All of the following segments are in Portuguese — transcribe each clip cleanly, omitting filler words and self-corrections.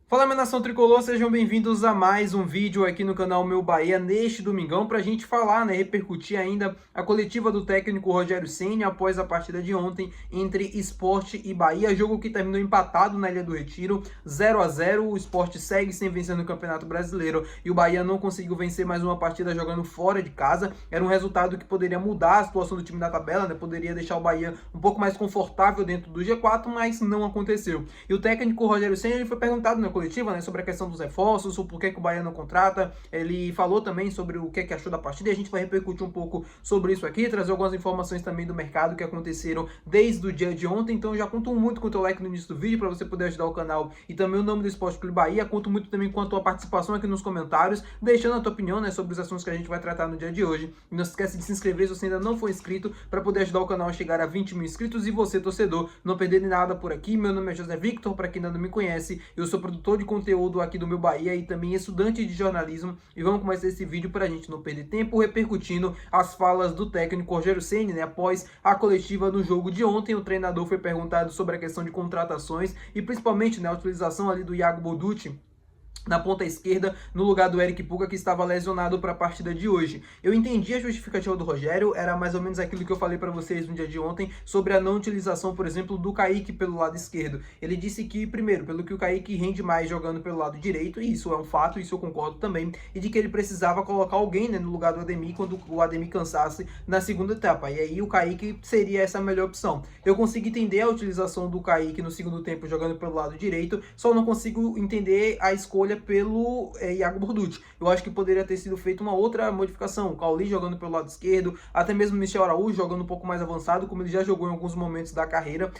Fala, minha nação tricolor, sejam bem-vindos a mais um vídeo aqui no canal Meu Bahia neste domingão para a gente falar, repercutir ainda a coletiva do técnico Rogério Ceni após a partida de ontem entre Sport e Bahia, jogo que terminou empatado na Ilha do Retiro, 0-0. O Sport segue sem vencer no Campeonato Brasileiro e o Bahia não conseguiu vencer mais uma partida jogando fora de casa. Era um resultado que poderia mudar a situação do time na tabela, poderia deixar o Bahia um pouco mais confortável dentro do G4, mas não aconteceu. E o técnico Rogério Ceni foi perguntado coletiva, sobre a questão dos reforços, o porquê que o Bahia não contrata. Ele falou também sobre o que achou da partida e a gente vai repercutir um pouco sobre isso aqui, trazer algumas informações também do mercado que aconteceram desde o dia de ontem. Então eu já conto muito com o teu like no início do vídeo para você poder ajudar o canal e também o nome do Esporte Clube Bahia. Conto muito também com a tua participação aqui nos comentários, deixando a tua opinião, sobre os assuntos que a gente vai tratar no dia de hoje. E não se esquece de se inscrever se você ainda não for inscrito, para poder ajudar o canal a chegar a 20 mil inscritos e você, torcedor, não perder nada por aqui. Meu nome é José Victor, para quem ainda não me conhece, eu sou produtor de conteúdo aqui do Meu Bahia e também estudante de jornalismo, e vamos começar esse vídeo para a gente não perder tempo repercutindo as falas do técnico Rogério Ceni, após a coletiva no jogo de ontem. O treinador foi perguntado sobre a questão de contratações e principalmente a utilização ali do Iago Boducci na ponta esquerda, no lugar do Eric Pulga, que estava lesionado para a partida de hoje. Eu entendi a justificativa do Rogério, era mais ou menos aquilo que eu falei para vocês no dia de ontem, sobre a não utilização, por exemplo, do Kaique pelo lado esquerdo. Ele disse que, primeiro, pelo que o Kaique rende mais jogando pelo lado direito, e isso é um fato, isso eu concordo também, e de que ele precisava colocar alguém no lugar do Ademir quando o Ademir cansasse na segunda etapa, e aí o Kaique seria essa melhor opção. Eu consigo entender a utilização do Kaique no segundo tempo jogando pelo lado direito, só não consigo entender a escolha pelo Iago Boducci. Eu acho que poderia ter sido feita uma outra modificação, o Cauli jogando pelo lado esquerdo, até mesmo o Michel Araújo jogando um pouco mais avançado, como ele já jogou em alguns momentos da carreira.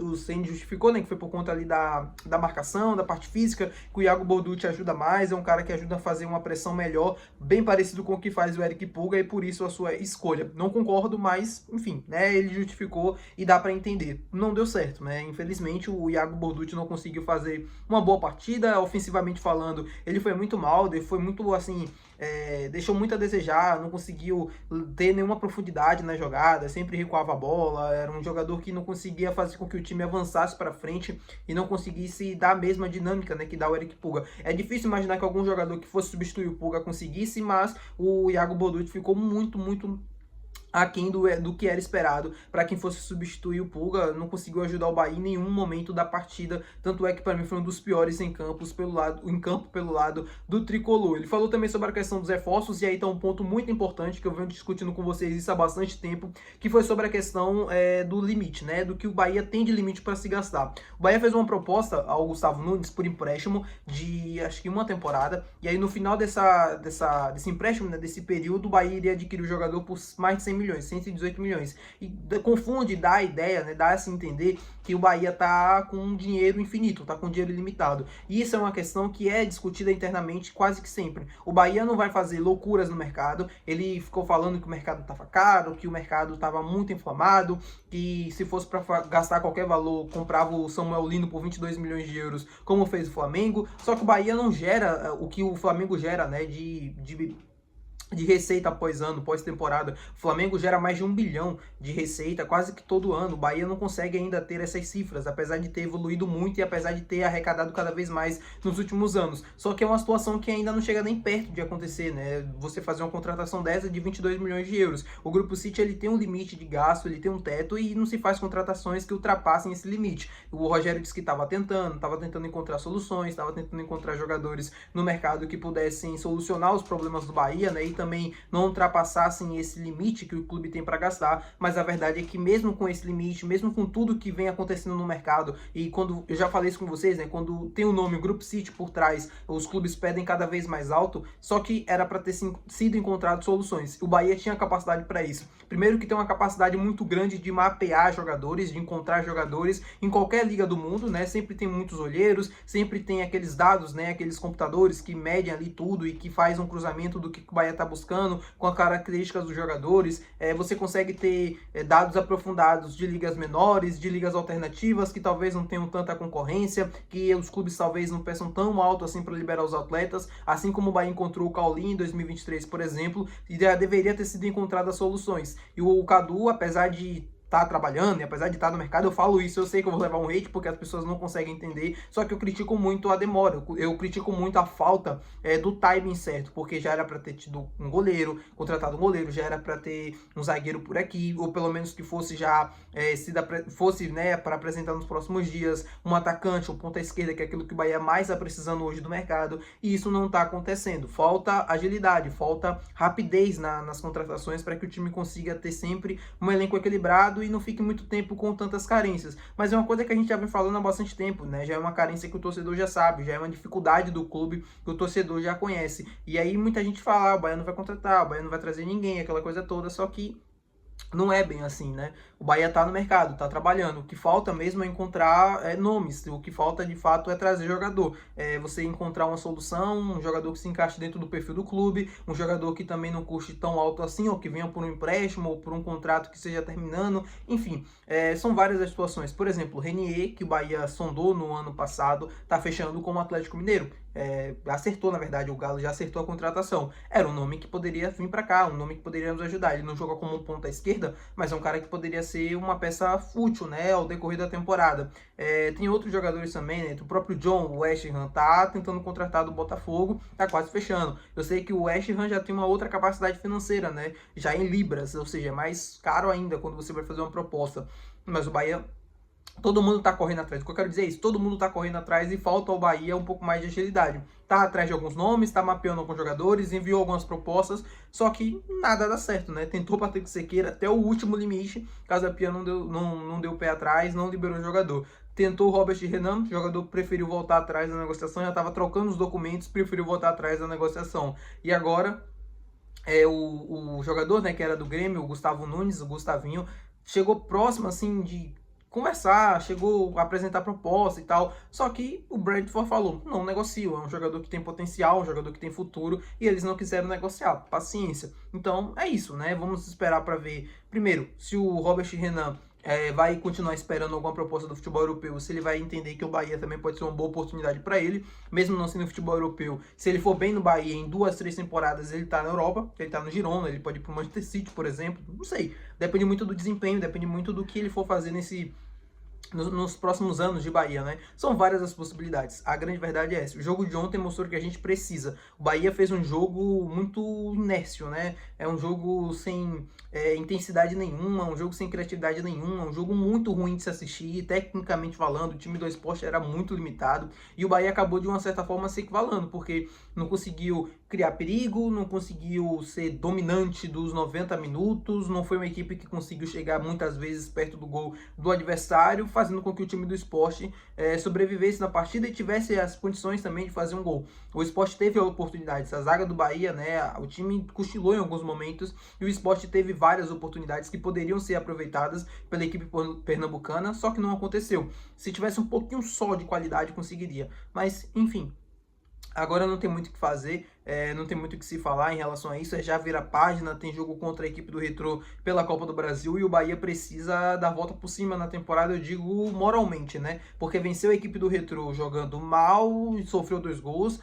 O Ceni justificou, que foi por conta ali da marcação, da parte física, que o Iago Boducci ajuda mais, é um cara que ajuda a fazer uma pressão melhor, bem parecido com o que faz o Eric Pulga, e por isso a sua escolha. Não concordo, mas enfim, ele justificou e dá para entender. Não deu certo, infelizmente o Iago Boducci não conseguiu fazer uma boa partida. Ofensivamente falando, ele foi muito mal, ele foi muito assim, deixou muito a desejar, não conseguiu ter nenhuma profundidade na jogada, sempre recuava a bola, era um jogador que não conseguia fazer com que o time avançasse para frente e não conseguisse dar a mesma dinâmica, que dá o Eric Pulga. É difícil imaginar que algum jogador que fosse substituir o Pulga conseguisse, mas o Iago Boducci ficou muito aquém do que era esperado para quem fosse substituir o Pulga. Não conseguiu ajudar o Bahia em nenhum momento da partida, tanto é que para mim foi um dos piores em campo pelo lado do tricolor. Ele falou também sobre a questão dos reforços, e aí tá um ponto muito importante que eu venho discutindo com vocês isso há bastante tempo, que foi sobre a questão do limite, do que o Bahia tem de limite para se gastar. O Bahia fez uma proposta ao Gustavo Nunes por empréstimo de acho que uma temporada, e aí no final desse empréstimo, desse período, o Bahia iria adquirir o jogador por mais de 100 milhões, 118 milhões. E confunde, dá a ideia, dá a se entender que o Bahia tá com dinheiro infinito, tá com dinheiro ilimitado. E isso é uma questão que é discutida internamente quase que sempre. O Bahia não vai fazer loucuras no mercado. Ele ficou falando que o mercado estava caro, que o mercado estava muito inflamado, que se fosse para gastar qualquer valor, comprava o Samuel Lino por 22 milhões de euros, como fez o Flamengo. Só que o Bahia não gera o que o Flamengo gera, de receita após ano, pós-temporada. O Flamengo gera mais de 1 bilhão de receita quase que todo ano. O Bahia não consegue ainda ter essas cifras, apesar de ter evoluído muito e apesar de ter arrecadado cada vez mais nos últimos anos. Só que é uma situação que ainda não chega nem perto de acontecer, Você fazer uma contratação dessa de 22 milhões de euros. O Grupo City, ele tem um limite de gasto, ele tem um teto, e não se faz contratações que ultrapassem esse limite. O Rogério disse que estava tentando encontrar soluções, estava tentando encontrar jogadores no mercado que pudessem solucionar os problemas do Bahia, e também não ultrapassassem esse limite que o clube tem para gastar. Mas a verdade é que mesmo com esse limite, mesmo com tudo que vem acontecendo no mercado, e quando eu já falei isso com vocês, quando tem o nome Grupo City por trás, os clubes pedem cada vez mais alto, só que era para ter sido encontrado soluções. O Bahia tinha capacidade para isso. Primeiro, que tem uma capacidade muito grande de mapear jogadores, de encontrar jogadores em qualquer liga do mundo, sempre tem muitos olheiros, sempre tem aqueles dados, aqueles computadores que medem ali tudo e que faz um cruzamento do que o Bahia está buscando, com as características dos jogadores. Você consegue ter dados aprofundados de ligas menores, de ligas alternativas, que talvez não tenham tanta concorrência, que os clubes talvez não peçam tão alto assim para liberar os atletas, assim como o Bahia encontrou o Cauli em 2023, por exemplo, e já deveria ter sido encontradas soluções. E o Cadu, apesar de tá trabalhando, e apesar de estar no mercado, eu falo isso, eu sei que eu vou levar um hate porque as pessoas não conseguem entender, só que eu critico muito a demora, eu critico muito a falta do timing certo, porque já era para ter tido um goleiro, contratado um goleiro, já era para ter um zagueiro por aqui, ou pelo menos que fosse já, fosse, né, para apresentar nos próximos dias, um atacante, um ponta esquerda, que é aquilo que o Bahia mais está precisando hoje do mercado, e isso não está acontecendo. Falta agilidade, falta rapidez nas contratações para que o time consiga ter sempre um elenco equilibrado e não fique muito tempo com tantas carências. Mas é uma coisa que a gente já vem falando há bastante tempo, né? Já é uma carência que o torcedor já sabe, já é uma dificuldade do clube que o torcedor já conhece. E aí muita gente fala, o Bahia não vai contratar, o Bahia não vai trazer ninguém, aquela coisa toda, só que não é bem assim, né? O Bahia tá no mercado, tá trabalhando. O que falta mesmo é encontrar nomes. O que falta, de fato, é trazer jogador. Você encontrar uma solução, um jogador que se encaixe dentro do perfil do clube, um jogador que também não custe tão alto assim, ou que venha por um empréstimo, ou por um contrato que esteja terminando. Enfim, são várias as situações. Por exemplo, o Renier, que o Bahia sondou no ano passado, tá fechando com o Atlético Mineiro. Acertou, na verdade, o Galo já acertou a contratação. Era um nome que poderia vir para cá, um nome que poderia nos ajudar. Ele não joga como um ponta esquerda, mas é um cara que poderia ser uma peça fútil, né, ao decorrer da temporada. Tem outros jogadores também, né? O próprio John, o West Ham, tá tentando contratar do Botafogo, tá quase fechando. Eu sei que o West Ham já tem uma outra capacidade financeira, né, já em libras, ou seja, é mais caro ainda quando você vai fazer uma proposta. Mas o Bahia, todo mundo tá correndo atrás. O que eu quero dizer é isso, todo mundo tá correndo atrás e falta ao Bahia um pouco mais de agilidade. Tá atrás de alguns nomes, tá mapeando alguns jogadores, enviou algumas propostas, só que nada dá certo, né? Tentou Patrick Sequeira até o último limite, Casa Pia não deu pé atrás, não liberou o jogador. Tentou o Robert Renan, o jogador preferiu voltar atrás da negociação, já estava trocando os documentos, preferiu voltar atrás da negociação. E agora, o jogador, né, que era do Grêmio, o Gustavo Nunes, o Gustavinho, chegou próximo, assim, de conversar, chegou a apresentar proposta e tal, só que o Brentford falou, não negocio, é um jogador que tem potencial, um jogador que tem futuro, e eles não quiseram negociar, paciência. Então é isso, né, vamos esperar para ver, primeiro, se o Robert Renan vai continuar esperando alguma proposta do futebol europeu, se ele vai entender que o Bahia também pode ser uma boa oportunidade para ele, mesmo não sendo futebol europeu, se ele for bem no Bahia em 2, 3 temporadas, ele tá na Europa, ele tá no Girona, ele pode ir pro Manchester City, por exemplo, não sei, depende muito do desempenho, depende muito do que ele for fazer nos próximos anos de Bahia, né? São várias as possibilidades. A grande verdade é essa. O jogo de ontem mostrou que a gente precisa. O Bahia fez um jogo muito inércio, né? É um jogo sem intensidade nenhuma, um jogo sem criatividade nenhuma, um jogo muito ruim de se assistir, tecnicamente falando. O time do Sport era muito limitado e o Bahia acabou de uma certa forma se equivalando, porque não conseguiu criar perigo, não conseguiu ser dominante dos 90 minutos, não foi uma equipe que conseguiu chegar muitas vezes perto do gol do adversário, fazendo com que o time do Sport sobrevivesse na partida e tivesse as condições também de fazer um gol. O Sport teve oportunidades, a zaga do Bahia, né, o time cochilou em alguns momentos e o Sport teve várias oportunidades que poderiam ser aproveitadas pela equipe pernambucana, só que não aconteceu. Se tivesse um pouquinho só de qualidade, conseguiria. Mas, enfim, agora não tem muito o que fazer, não tem muito o que se falar em relação a isso, já vira página, tem jogo contra a equipe do Retrô pela Copa do Brasil e o Bahia precisa dar volta por cima na temporada, eu digo moralmente, né? Porque venceu a equipe do Retrô jogando mal, sofreu 2 gols,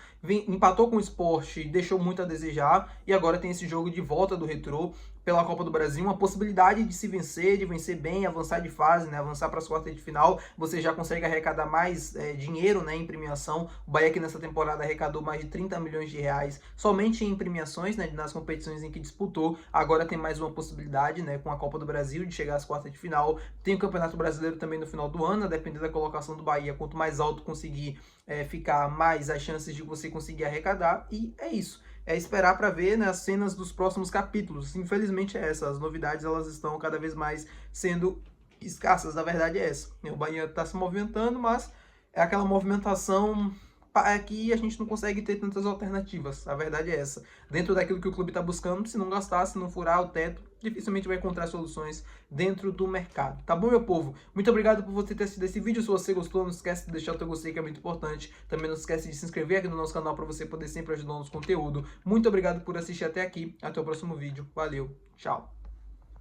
empatou com o Sport, deixou muito a desejar e agora tem esse jogo de volta do Retrô pela Copa do Brasil, uma possibilidade de se vencer, de vencer bem, avançar de fase, né, avançar para as quartas de final, você já consegue arrecadar mais dinheiro, né, em premiação. O Bahia que nessa temporada arrecadou mais de 30 milhões de reais somente em premiações, né, nas competições em que disputou. Agora tem mais uma possibilidade, né, com a Copa do Brasil de chegar às quartas de final. Tem o Campeonato Brasileiro também no final do ano, dependendo da colocação do Bahia, quanto mais alto conseguir ficar, mais as chances de você conseguir arrecadar, e é isso. É esperar para ver, né, as cenas dos próximos capítulos. Infelizmente é essa, as novidades elas estão cada vez mais sendo escassas, na verdade é essa. O Bahia está se movimentando, mas é aquela movimentação que a gente não consegue ter tantas alternativas, a verdade é essa. Dentro daquilo que o clube está buscando, se não gastar, se não furar o teto, dificilmente vai encontrar soluções dentro do mercado. Tá bom, meu povo? Muito obrigado por você ter assistido esse vídeo. Se você gostou, não esquece de deixar o teu gostei, que é muito importante. Também não esquece de se inscrever aqui no nosso canal para você poder sempre ajudar o nosso conteúdo. Muito obrigado por assistir até aqui. Até o próximo vídeo. Valeu. Tchau.